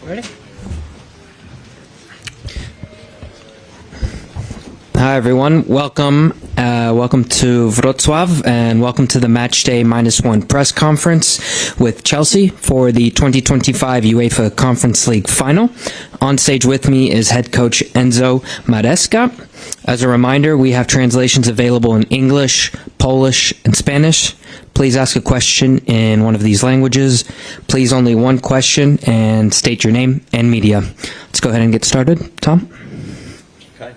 Ready? Hi everyone, welcome to Wrocław and welcome to the Matchday -1 press conference with Chelsea for the 2025 UEFA Conference League final. On stage with me is head coach Enzo Maresca. As a reminder, we have translations available in English, Polish, and Spanish. Please ask a question in one of these languages. Please only one question and state your name and media. Let's go ahead and get started. Tom? Okay.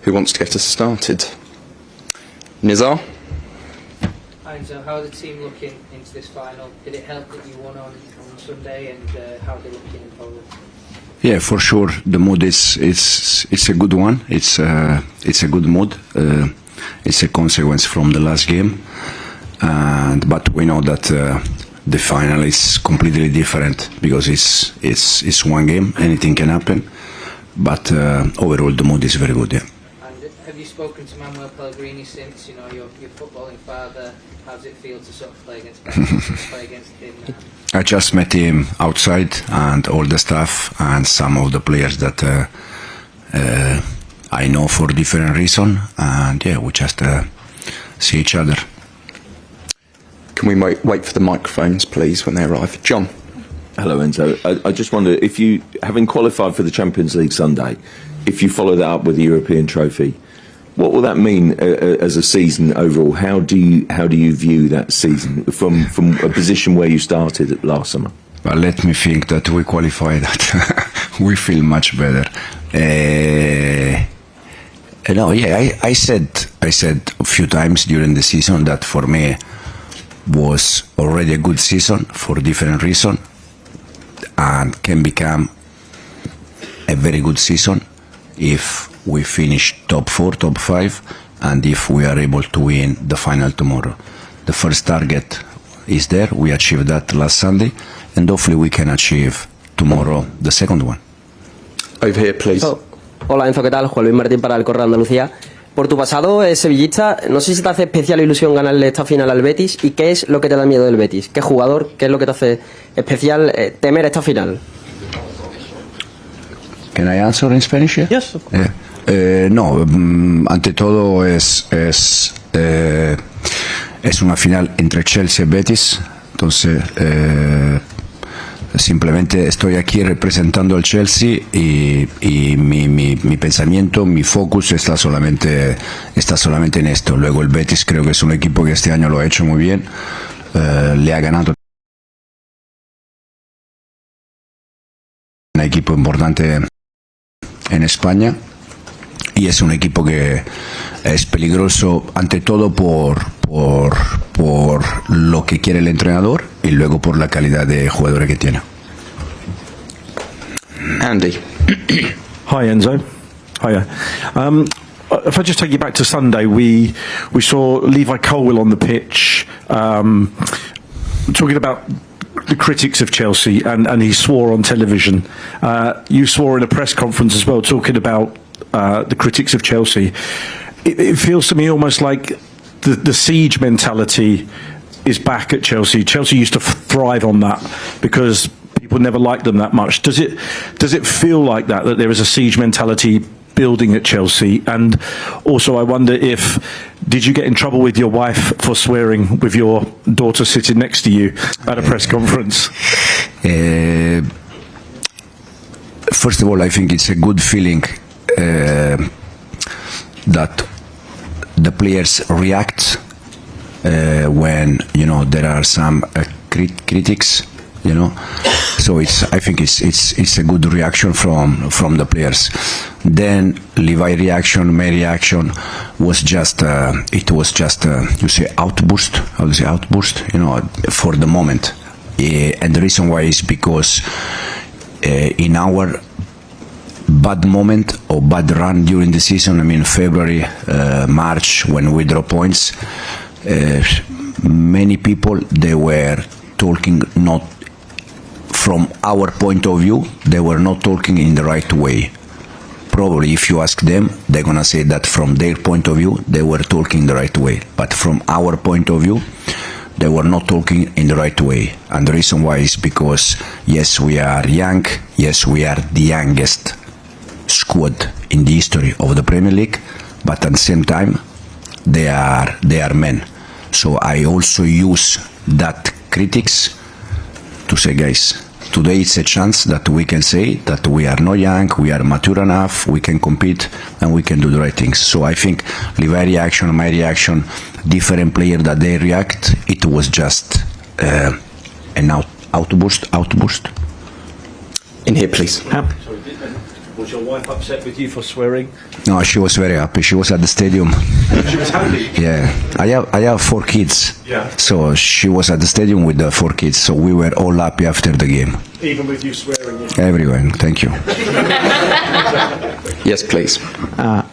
Who wants to get us started? Nizar? Hi, Enzo. How are the team looking into this final? Did it help that you won on Sunday, and how are they looking in Poland? Yeah, for sure. The mood is a good one. It's a good mood. It's a consequence from the last game, but we know that the final is completely different because it's one game. Anything can happen, but overall the mood is very good. Yeah. And have you spoken to Manuel Pellegrini since? You know, your footballing father. How does it feel to sort of play against Betis, play against him now? I just met him outside and all the staff and some of the players that I know for different reasons, and yeah, we just see each other. Can we wait for the microphones, please, when they arrive? John? Hello, Enzo. I just wonder, if you, having qualified for the Champions League Sunday, if you follow that up with the European trophy, what will that mean as a season overall? How do you view that season from a position where you started last summer? Well, let me think that we qualified. That we feel much better. I said a few times during the season that for me was already a good season for different reasons, and can become a very good season if we finish top 4, top 5, and if we are able to win the final tomorrow. The first target is there. We achieved that last Sunday, and hopefully we can achieve tomorrow the second one. Over here, please. Hola Enzo, ¿qué tal? Juan Luis Martín para el Correo de Andalucía. Por tu pasado sevillista, no sé si te hace especial ilusión ganarle esta final al Betis, y qué es lo que te da miedo del Betis. ¿Qué jugador? ¿Qué es lo que te hace especial temer esta final? Can I answer in Spanish? Yeah? Yes, of course. No, ante todo es una final entre Chelsea y Betis, entonces simplemente estoy aquí representando al Chelsea y mi pensamiento, mi focus está solamente en esto. Luego el Betis creo que es un equipo que este año lo ha hecho muy bien, le ha ganado un equipo importante en España, y es un equipo que es peligroso ante todo por lo que quiere el entrenador y luego por la calidad de jugadores que tiene. Andy? Hi Enzo. Hiya. If I just take you back to Sunday, we saw Levi Colwill on the pitch talking about the critics of Chelsea, and he swore on television. You swore in a press conference as well, talking about the critics of Chelsea. It feels to me almost like the siege mentality is back at Chelsea. Chelsea used to thrive on that because people never liked them that much. Does it feel like that there is a siege mentality building at Chelsea? And also I wonder did you get in trouble with your wife for swearing with your daughter sitting next to you at a press conference? First of all, I think it's a good feeling that the players react when there are some critics, so I think it's a good reaction from the players. Then Levi reaction, my reaction was just you say outburst, how do you say outburst, for the moment, and the reason why is because in our bad moment or bad run during the season, I mean February, March, when we draw points, many people, they were talking not from our point of view, they were not talking in the right way. Probably if you ask them, they're gonna say that from their point of view, they were talking the right way. But from our point of view, they were not talking in the right way. And the reason why is because, yes, we are young, yes, we are the youngest squad in the history of the Premier League, but at the same time, they are men. So I also use that critics to say, guys, today it's a chance that we can say that we are not young, we are mature enough, we can compete and we can do the right things. So I think Levi's reaction, my reaction, different player that they react, it was just an outburst. In here, please. Was your wife upset with you for swearing? No, she was very happy. She was at the stadium. She was happy? Yeah, I have 4 kids. Yeah. So she was at the stadium with the 4 kids. So we were all happy after the game. Even with you swearing? Everyone, thank you. Yes, please.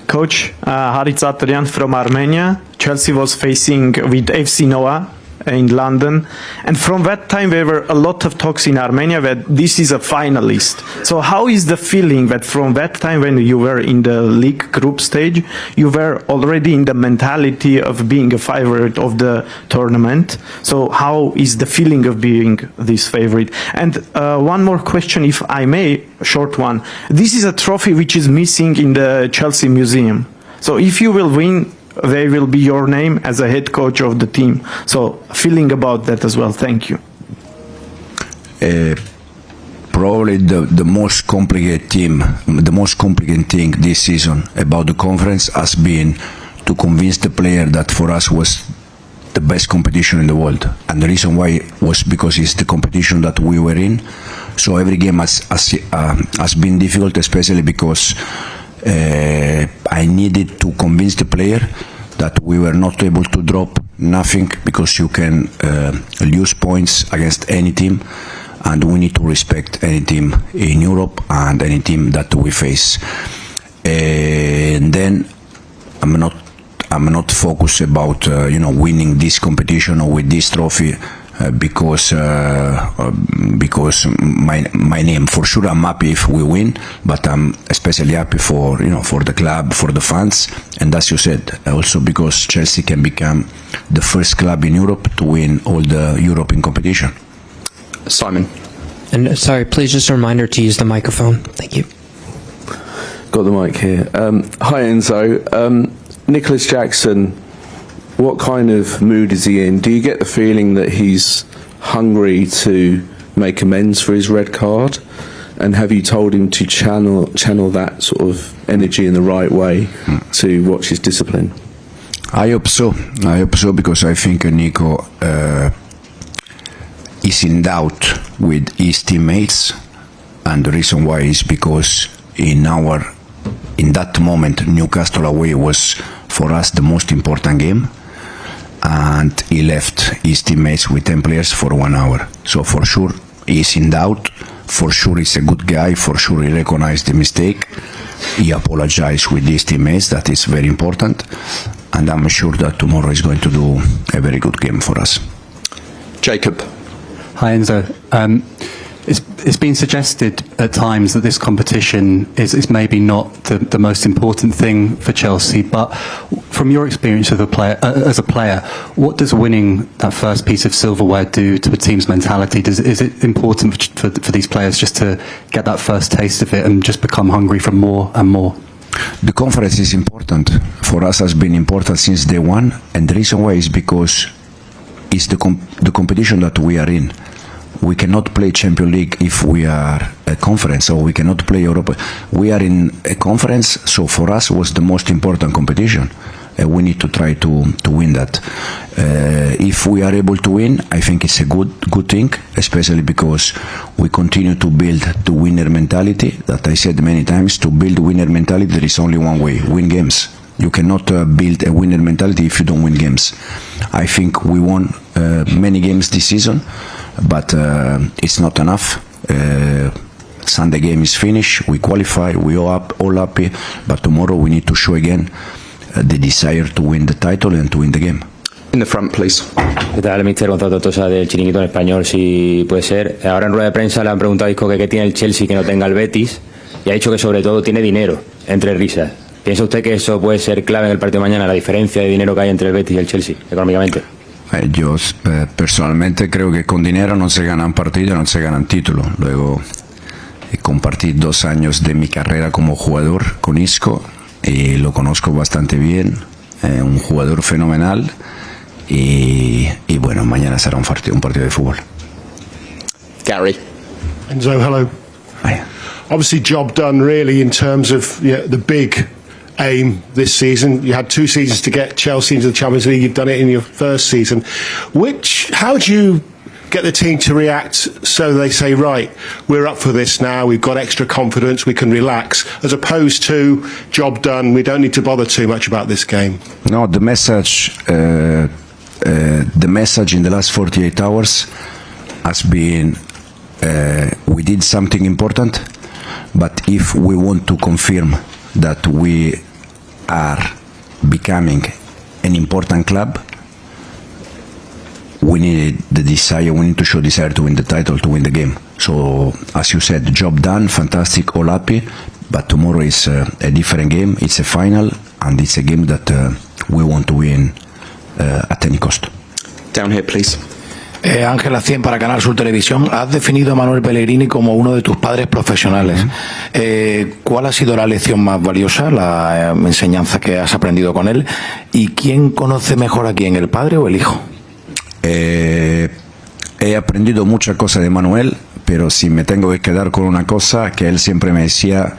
Coach, Harit Zatrian from Armenia. Chelsea was facing with FC Noah in London, and from that time there were a lot of talks in Armenia that this is a finalist. So how is the feeling that from that time when you were in the league group stage, you were already in the mentality of being a favorite of the tournament? So how is the feeling of being this favorite? And one more question, if I may, a short one. This is a trophy which is missing in the Chelsea Museum. So if you will win, there will be your name as a head coach of the team. So feeling about that as well. Thank you. Probably the most complicated thing this season about the conference has been to convince the player that for us was the best competition in the world. And the reason why was because it's the competition that we were in. So every game has been difficult, especially because I needed to convince the player that we were not able to drop nothing, because you can lose points against any team, and we need to respect any team in Europe and any team that we face. And then I'm not focused about winning this competition or with this trophy. Because my name, for sure I'm happy if we win, but I'm especially happy for the club, for the fans, and as you said, also because Chelsea can become the first club in Europe to win all the European competition. Simon. And sorry, please just a reminder to use the microphone. Thank you. Got the mic here. Hi Enzo. Nicholas Jackson, what kind of mood is he in? Do you get the feeling that he's hungry to make amends for his red card? And have you told him to channel that sort of energy in the right way to watch his discipline? I hope so. Because I think Nico is in doubt with his teammates, and the reason why is because in that moment Newcastle away was for us the most important game. And he left his teammates with 10 players for 1 hour. So for sure he's in doubt, for sure he's a good guy, for sure he recognized the mistake, he apologized with his teammates, that is very important, and I'm sure that tomorrow is going to do a very good game for us. Jacob. Hi Enzo. It's been suggested at times that this competition is maybe not the most important thing for Chelsea, but from your experience as a player, what does winning that first piece of silverware do to the team's mentality? Is it important for these players just to get that first taste of it and just become hungry for more and more? The conference is important. For us has been important since day one, and the reason why is because it's the competition that we are in. We cannot play Champions League if we are a conference, or we cannot play Europa. We are in a conference, so for us was the most important competition. We need to try to win that. If we are able to win, I think it's a good thing, especially because we continue to build the winner mentality. That I said many times, to build winner mentality, there is only one way: win games. You cannot build a winner mentality if you don't win games. I think we won many games this season, but it's not enough. Sunday game is finished, we qualify, we all happy, but tomorrow we need to show again the desire to win the title and to win the game. In the front, please. ¿Qué tal, Mr. Gonzalo Tosa del Chiringuito en español, si puede ser? Ahora en rueda de prensa le han preguntado a Isco que qué tiene el Chelsea que no tenga el Betis, y ha dicho que sobre todo tiene dinero, entre risas. ¿Piensa usted que eso puede ser clave en el partido de mañana, la diferencia de dinero que hay entre el Betis y el Chelsea, económicamente? Yo personalmente creo que con dinero no se ganan partidos, no se ganan títulos. Luego compartí 2 años de mi carrera como jugador con Isco y lo conozco bastante bien, un jugador fenomenal y bueno, mañana será un partido de fútbol. Gary. Enzo, hello. Hi. Obviously, job done really in terms of the big aim this season. You had 2 seasons to get Chelsea into the Champions League. You've done it in your first season. How do you get the team to react so they say, right, we're up for this now, we've got extra confidence, we can relax, as opposed to job done, we don't need to bother too much about this game? No, the message in the last 48 hours has been we did something important, but if we want to confirm that we are becoming an important club, we need the desire, we need to show desire to win the title, to win the game. So, as you said, job done, fantastic, all happy, but tomorrow is a different game, it's a final, and it's a game that we want to win at any cost. Down here, please. Ángela 100 para Canal Sur Televisión. Has definido a Manuel Pellegrini como uno de tus padres profesionales. ¿Cuál ha sido la lección más valiosa, la enseñanza que has aprendido con él? ¿Y quién conoce mejor a quién, el padre o el hijo? He aprendido muchas cosas de Manuel, pero si me tengo que quedar con una cosa, que él siempre me decía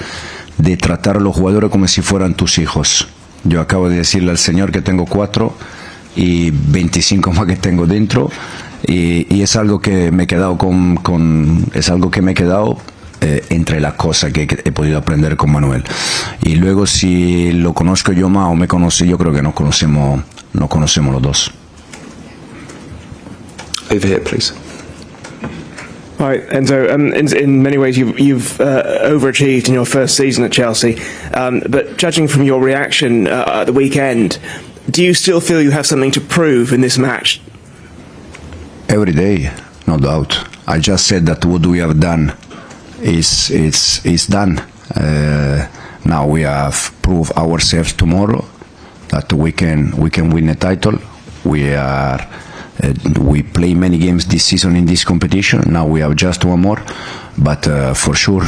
de tratar a los jugadores como si fueran tus hijos. Yo acabo de decirle al señor que tengo 4 y 25 más que tengo dentro. Y es algo que me he quedado entre las cosas que he podido aprender con Manuel. Y luego si lo conozco yo más o me conoce, yo creo que nos conocemos los dos. Over here, please. Hi, Enzo. In many ways, you've overachieved in your first season at Chelsea. But judging from your reaction at the weekend, do you still feel you have something to prove in this match? Every day, no doubt. I just said that what we have done is done. Now we have proved ourselves tomorrow that we can win a title. We play many games this season in this competition. Now we have just one more, but for sure,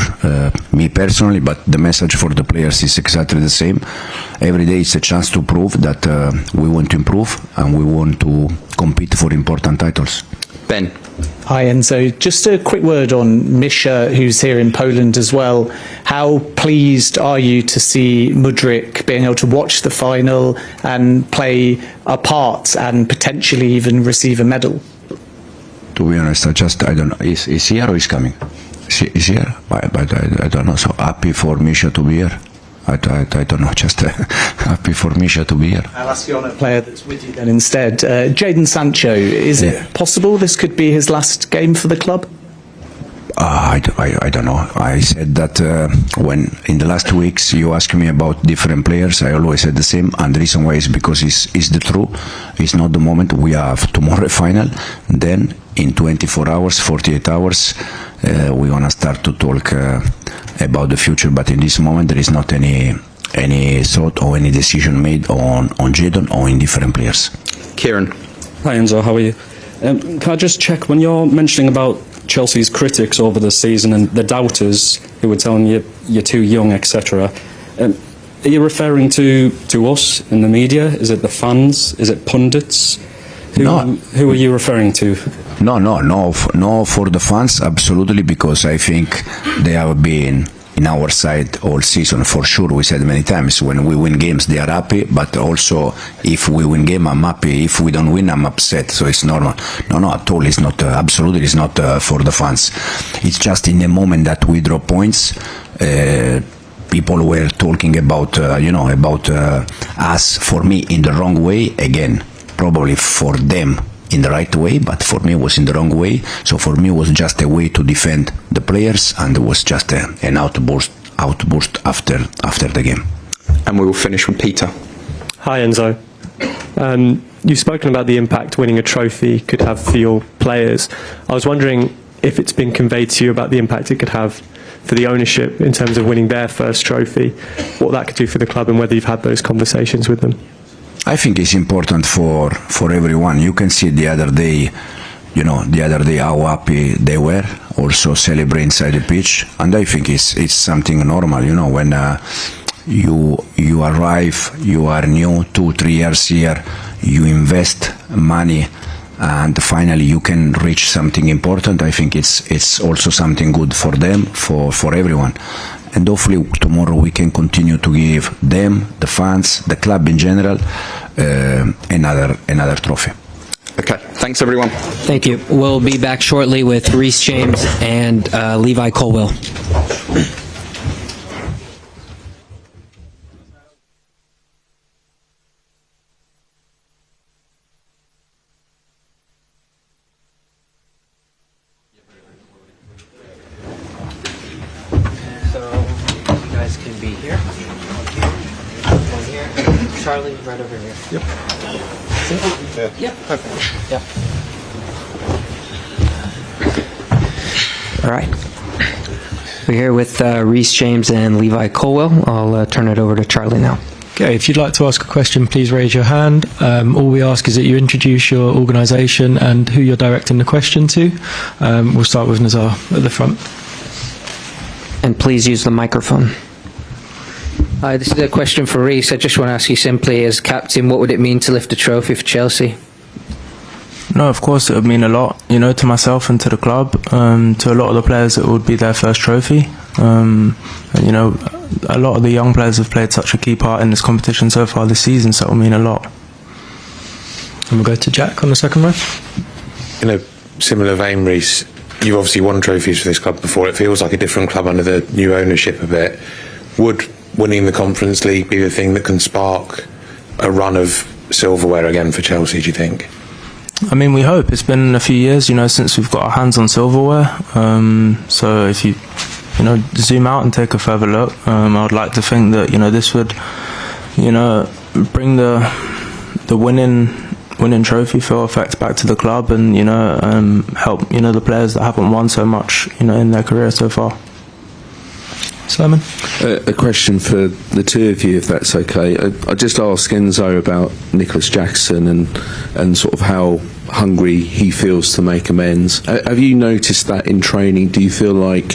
me personally, but the message for the players is exactly the same. Every day is a chance to prove that we want to improve and we want to compete for important titles. Ben. Hi Enzo, just a quick word on Misha, who's here in Poland as well. How pleased are you to see Mudryk being able to watch the final and play a part and potentially even receive a medal? To be honest, I don't know. Is he here or is coming? Is he here? But I don't know. So happy for Misha to be here. I don't know, just happy for Misha to be here. I'll ask you on a player that's with you then instead. Jadon Sancho, is it possible this could be his last game for the club? I don't know. I said that when in the last 2 weeks you asked me about different players, I always said the same, and the reason why is because it's the truth. It's not the moment. We have tomorrow a final, then in 24 hours, 48 hours, we're gonna start to talk about the future. But in this moment, there is not any thought or any decision made on Jadon or in different players. Kieran. Hi Enzo, how are you? Can I just check, when you're mentioning about Chelsea's critics over the season and the doubters who were telling you you're too young, etc., are you referring to us in the media? Is it the fans? Is it pundits? Who are you referring to? No, for the fans, absolutely, because I think they have been in our side all season, for sure. We said many times, when we win games, they are happy, but also if we win game, I'm happy. If we don't win, I'm upset. So it's normal. No, at all. It's not, absolutely, it's not for the fans. It's just in the moment that we drop points, people were talking about, us, for me, in the wrong way. Again, probably for them in the right way, but for me it was in the wrong way. So for me it was just a way to defend the players, and it was just an outburst after the game. And we will finish with Peter. Hi Enzo. You've spoken about the impact winning a trophy could have for your players. I was wondering if it's been conveyed to you about the impact it could have for the ownership in terms of winning their first trophy, what that could do for the club, and whether you've had those conversations with them. I think it's important for everyone. You can see the other day how happy they were, also celebrate inside the pitch, and I think it's something normal. When you arrive, you are new, 2-3 years here, you invest money, and finally you can reach something important. I think it's also something good for them, for everyone. And hopefully tomorrow we can continue to give them, the fans, the club in general, another trophy. Okay, thanks everyone. Thank you. We'll be back shortly with Reece James and Levi Colwill. Can be here. One here. Charlie, right over here. Yep. Yep. Perfect. Yep. All right. We're here with Reece James and Levi Colwill. I'll turn it over to Charlie now. Okay, if you'd like to ask a question, please raise your hand. All we ask is that you introduce your organisation and who you're directing the question to. We'll start with Nazar at the front. And please use the microphone. Hi, this is a question for Reece. I just want to ask you simply, as captain, what would it mean to lift a trophy for Chelsea? No, of course it would mean a lot, to myself and to the club. To a lot of the players, it would be their first trophy. And, a lot of the young players have played such a key part in this competition so far this season, so it will mean a lot. And we'll go to Jack on the second row. In a similar vein, Reece, you've obviously won trophies for this club before. It feels like a different club under the new ownership a bit. Would winning the Conference League be the thing that can spark a run of silverware again for Chelsea, do you think? I mean, we hope. It's been a few years, since we've got our hands on silverware. So if you, zoom out and take a further look, I would like to think that, this would, bring the winning trophy feel effect back to the club and, help, the players that haven't won so much, in their career so far. Simon? A question for the two of you, if that's okay. I just asked Enzo about Nicholas Jackson and sort of how hungry he feels to make amends. Have you noticed that in training? Do you feel like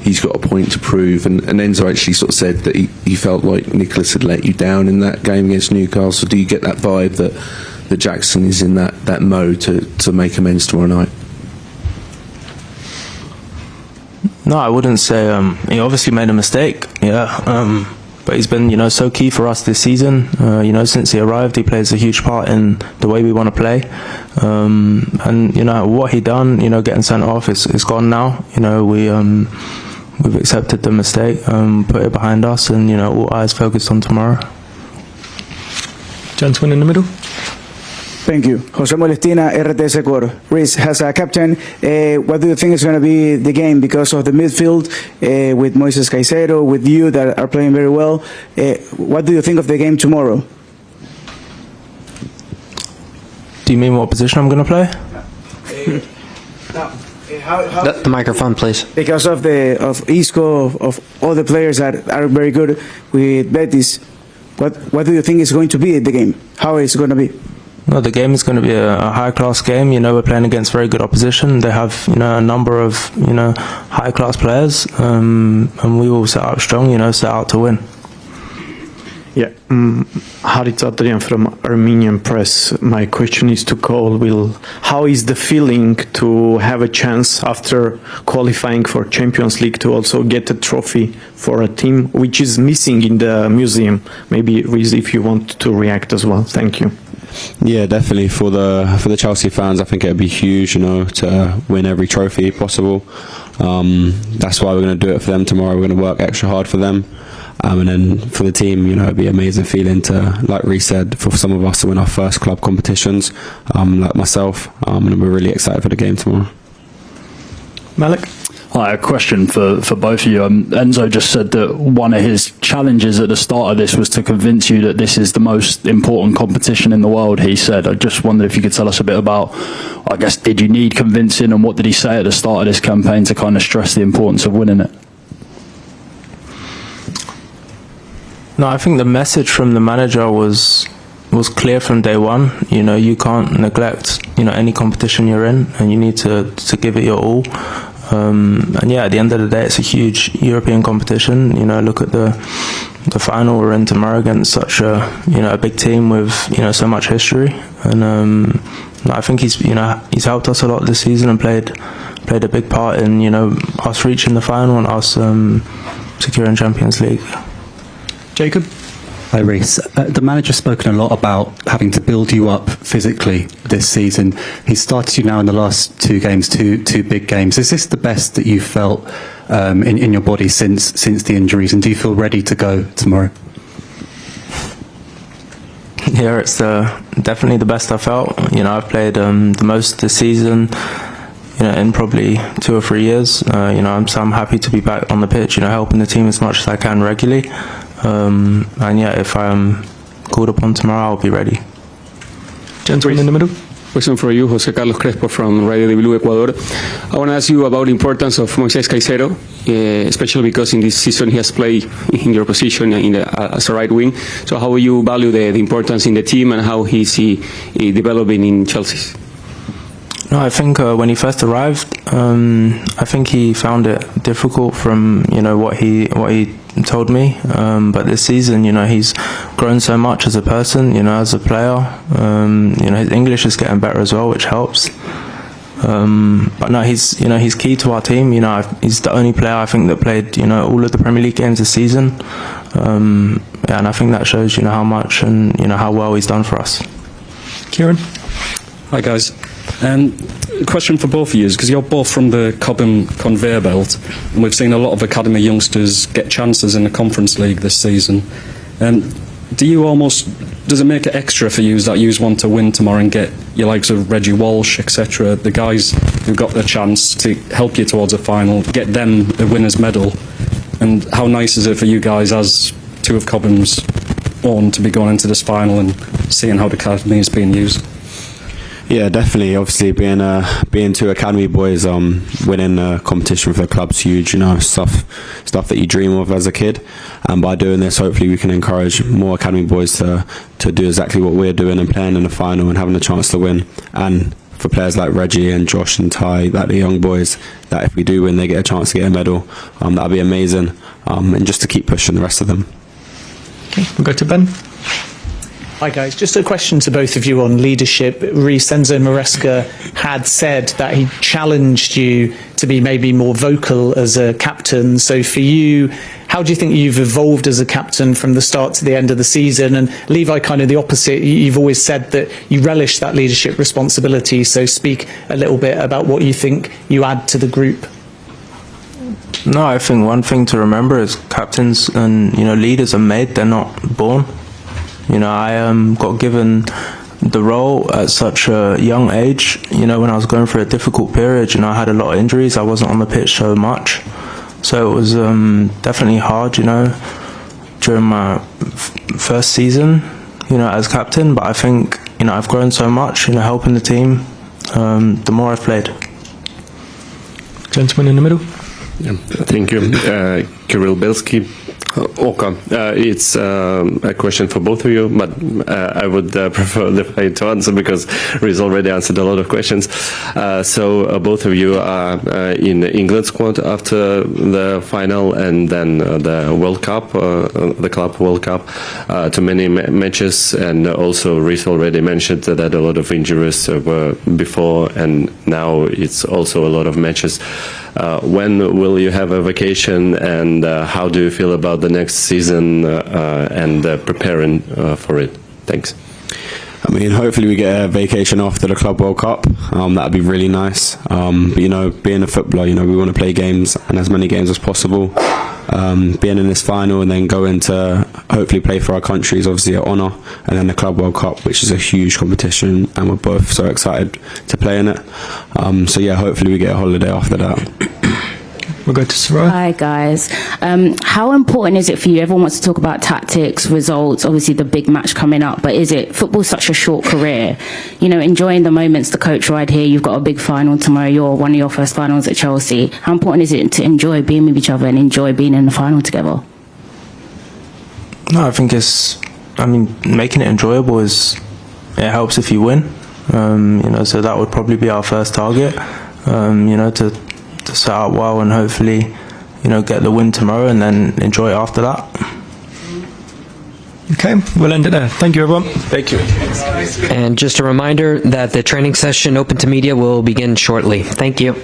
he's got a point to prove? And Enzo actually sort of said that he felt like Nicholas had let you down in that game against Newcastle. Do you get that vibe that Jackson is in that mode to make amends tomorrow night? No, I wouldn't say. He obviously made a mistake, but he's been, so key for us this season. Since he arrived, he plays a huge part in the way we want to play. And what he done, getting sent off is gone now. We've accepted the mistake, put it behind us, and all eyes focused on tomorrow. Gentleman in the middle. Thank you. Jose Molestina, RTS Ecuador. Reece, as a captain, what do you think is going to be the game because of the midfield with Moises Caicedo, with you that are playing very well? What do you think of the game tomorrow? Do you mean what position I'm going to play? The microphone, please. Because of Isco, of all the players that are very good with Betis, what do you think is going to be the game? How is it going to be? No, the game is going to be a high-class game. We're playing against very good opposition. They have, a number of, high-class players, and we will set out strong, set out to win. Yeah, Harit Adrian from Armenian Press. My question is to Colwill. How is the feeling to have a chance after qualifying for Champions League to also get a trophy for a team which is missing in the museum? Maybe, Reece, if you want to react as well. Thank you. Yeah, definitely for the Chelsea fans, I think it'd be huge, to win every trophy possible. That's why we're going to do it for them tomorrow. We're going to work extra hard for them, and then for the team, it'd be an amazing feeling to, like Reece said, for some of us to win our first club competitions, like myself, and we're really excited for the game tomorrow. Malik? Hi, a question for both of you. Enzo just said that one of his challenges at the start of this was to convince you that this is the most important competition in the world, he said. I just wondered if you could tell us a bit about, I guess, did you need convincing, and what did he say at the start of this campaign to kind of stress the importance of winning it? No, I think the message from the manager was was clear from day one. You know, you can't neglect, you know, any competition you're in, and you need to give it your all. And yeah, at the end of the day, it's a huge European competition. You know, look at the final we're in tomorrow against such a big team with, you know, so much history. And I think he's helped us a lot this season and played a big part in, you know, us reaching the final and us securing Champions League. Jacob? Hi, Reece. The manager's spoken a lot about having to build you up physically this season. He's started you now in the last two games, two big games. Is this the best that you've felt in your body since the injuries, and do you feel ready to go tomorrow? Yeah, it's definitely the best I felt. You know, I've played the most this season, you know, in probably 2 or 3 years. You know, so I'm happy to be back on the pitch, you know, helping the team as much as I can regularly. And yeah, if I'm called upon tomorrow, I'll be ready. Gentleman in the middle. Question for you, Jose Carlos Crespo from Radio de Blue, Ecuador. I want to ask you about the importance of Moises Caicedo, especially because in this season he has played in your position as a right wing. So how will you value the importance in the team, and how is he developing in Chelsea? No, I think when he first arrived, I think he found it difficult from, you know, what he told me. But this season, you know, he's grown so much as a person, you know, as a player. You know, his English is getting better as well, which helps. But no, he's key to our team. You know, he's the only player I think that played, you know, all of the Premier League games this season. Yeah, and I think that shows, you know, how much and, you know, how well he's done for us. Kieran? Hi guys. Question for both of you, because you're both from the Cobham conveyor belt, and we've seen a lot of academy youngsters get chances in the Conference League this season. Does it make it extra for you that you want to win tomorrow and get your likes of Reggie Walsh, etc., the guys who got the chance to help you towards a final, get them a winner's medal? And how nice is it for you guys, as two of Cobham's own, to be going into this final and seeing how the academy is being used? Yeah, definitely. Obviously, being two academy boys, winning a competition for the club's huge. You know, stuff that you dream of as a kid. And by doing this, hopefully, we can encourage more academy boys to do exactly what we're doing and playing in the final and having a chance to win. And for players like Reggie and Josh and Ty, like the young boys, that if we do win, they get a chance to get a medal. That'd be amazing. And just to keep pushing the rest of them. Okay, we'll go to Ben. Hi guys, just a question to both of you on leadership. Reece, Enzo Maresca had said that he challenged you to be maybe more vocal as a captain. So for you, how do you think you've evolved as a captain from the start to the end of the season? And Levi, kind of the opposite. You've always said that you relish that leadership responsibility. So speak a little bit about what you think you add to the group. No, I think one thing to remember is captains and, you know, leaders are made, they're not born. You know, I got given the role at such a young age. You know, when I was going through a difficult period, you know, I had a lot of injuries. I wasn't on the pitch so much. So it was definitely hard, you know, during my first season, you know, as captain. But I think, you know, I've grown so much, you know, helping the team, the more I've played. Gentleman in the middle. Yeah, thank you. Kirill Belsky. Oka, it's a question for both of you, but I would prefer Levi to answer because Reece already answered a lot of questions. So both of you are in the England squad after the final and then the World Cup, the Club World Cup, to many matches, and also Reece already mentioned that a lot of injuries were before, and now it's also a lot of matches. When will you have a vacation, and how do you feel about the next season and preparing for it? Thanks. I mean, hopefully we get a vacation after the Club World Cup. That'd be really nice. But, you know, being a footballer, you know, we want to play games and as many games as possible. Being in this final and then going to hopefully play for our country is obviously an honour. And then the Club World Cup, which is a huge competition, and we're both so excited to play in it. So yeah, hopefully we get a holiday after that. We'll go to Sarah. Hi guys. How important is it for you? Everyone wants to talk about tactics, results, obviously the big match coming up, but is it football's such a short career? You know, enjoying the moments, the coach ride here, you've got a big final tomorrow, you're one of your first finals at Chelsea. How important is it to enjoy being with each other and enjoy being in the final together? No, I think it's I mean, making it enjoyable it helps if you win. So that would probably be our first target. To set up well and hopefully, get the win tomorrow and then enjoy it after that. Okay, we'll end it there. Thank you, everyone. Thank you. And just a reminder that the training session open to media will begin shortly. Thank you.